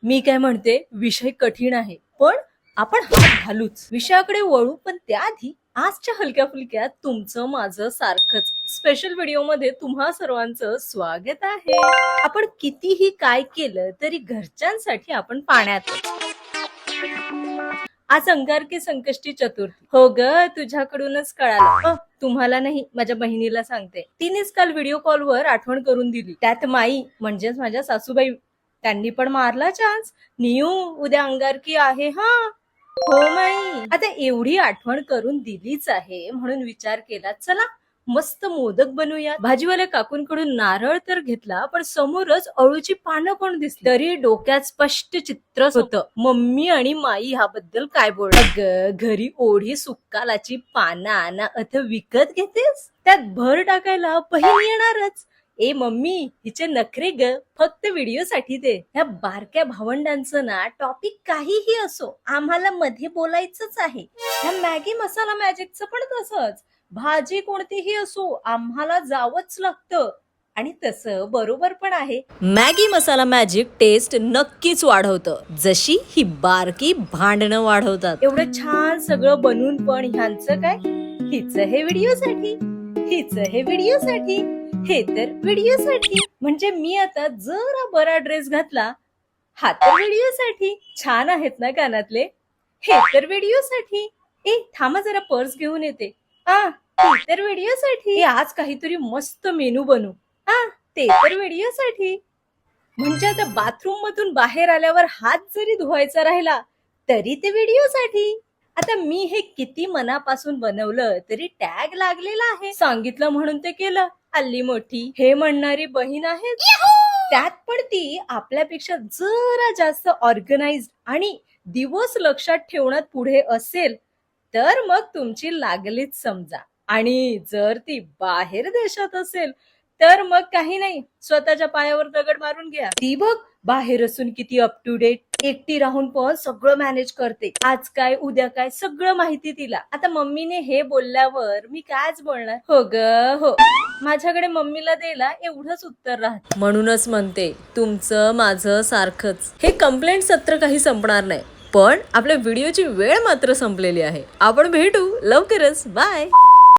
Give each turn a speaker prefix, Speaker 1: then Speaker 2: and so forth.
Speaker 1: मी काय म्हणते, विषय कठीण आहे पण आपण हात घालूच. विषयाकडे वळू, पण त्याआधी आजच्या हलक्या फुलक्यात तुमचं माझं सारखंच स्पेशल व्हिडिओ मध्ये तुम्हा सर्वांचं स्वागत आहे. आपण कितीही काय केलं तरी घरच्यांसाठी आपण पाण्यात. आज अंगारकी संकष्टी चतुर्थी. हो ग, तुझ्याकडूनच कळालं. तुम्हाला नाही, माझ्या बहिणीला सांगते. तिनेच काल व्हिडिओ कॉलवर आठवण करून दिली. त्यात माई म्हणजेच माझ्या सासूबाई, त्यांनी पण मारला चान्स. नियू, उद्या अंगारकी आहे हा. हो माई, आता एवढी आठवण करून दिलीच आहे म्हणून विचार केला, चला मस्त मोदक बनवूया. भाजीवाल्या काकूंकडून नारळ तर घेतला, पण समोरच अळूची पानं पण दिसली. तरी डोक्यात स्पष्ट चित्र होतं, मम्मी आणि माई ह्याबद्दल काय बोलणार. घरी ओढी सुक्कालाची पानं आणा अथ विकत घेतेस, त्यात भर टाकायला बहीण येणारच. ए मम्मी, हिचे नखरे ग, फक्त व्हिडिओ साठी दे. ह्या बारक्या भावंडांचं ना टॉपिक काहीही असो, आम्हाला मध्ये बोलायचंच आहे. ह्या मॅगी मसाला मॅजिकचं पण तसंच, भाजी कोणतीही असो आम्हाला जावंच लागतं. आणि तसं बरोबर पण आहे. मॅगी मसाला मॅजिक टेस्ट नक्कीच वाढवतं, जशी ही बारकी भांडणं वाढवतात. एवढं छान सगळं बनून पण ह्यांचं काय, हिच हे व्हिडिओसाठी, हिच हे व्हिडिओसाठी, हे तर व्हिडिओसाठी. म्हणजे मी आता जरा बरा ड्रेस घातला, हा तर व्हिडिओसाठी. छान आहेत ना कानातले, हे तर व्हिडिओसाठी. ए थांबा, जरा पर्स घेऊन येते. ते तर व्हिडिओसाठी. आज काहीतरी मस्त मेनू बनवू, ते तर व्हिडिओसाठी. म्हणजे आता बाथरूम मधून बाहेर आल्यावर हात जरी धुवायचा राहिला तरी ते व्हिडिओसाठी. आता मी हे किती मनापासून बनवलं तरी टॅग लागलेला आहे. सांगितलं म्हणून ते केलं. हल्ली मोठी हे म्हणणारी बहीण आहे, त्यात पण ती आपल्यापेक्षा जरा जास्त ऑर्गनाइज्ड आणि दिवस लक्षात ठेवण्यात पुढे असेल तर मग तुमची लागलीच समजा. आणि जर ती बाहेर देशात असेल तर मग काही नाही, स्वतःच्या पायावर दगड मारून घ्या. ती बघ बाहेर असून किती अप टू डेट, एकटी राहून पण सगळं मॅनेज करते. आज काय उद्या काय सगळं माहिती तिला. आता मम्मीने हे बोलल्यावर मी कायच बोलणार. हो ग हो, माझ्याकडे मम्मीला द्यायला एवढंच उत्तर राहत. म्हणूनच म्हणते, तुमचं माझं सारखंच. हे कंप्लेंट सत्र काही संपणार नाही, पण आपल्या व्हिडिओची वेळ मात्र संपलेली आहे. आपण भेटू लवकरच. बाय.